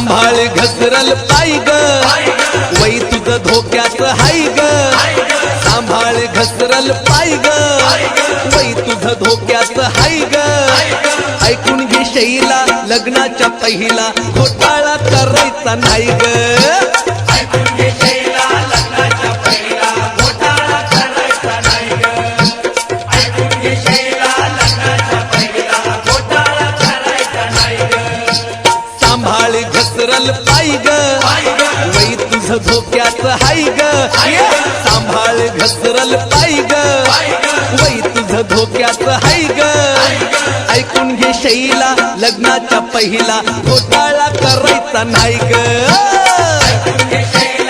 सांभाळ घसरल पाय ग वै तुझं धोक्यात हाय ग सांभाळ घसरल पाय ग वै तुझं धोक्यात हाय ग ऐकून घे शैला लग्नाच्या पहिला घोटाळा करायचा नाही ग ऐकून घे शैला लग्नाच्या पहिला घोटाळा करायचा नाही ग ऐकून घे शैला लग्नाच्या पहिला घोटाळा करायचा नाही ग सांभाळ घसरल पाय ग वै तुझं धोक्यात हाय ग सांभाळ घसरल पाय ग वै तुझं धोक्यात हाय ग ऐकून घे शैला लग्नाच्या पहिला घोटाळा करायचा नाही ग ऐकून घे शैला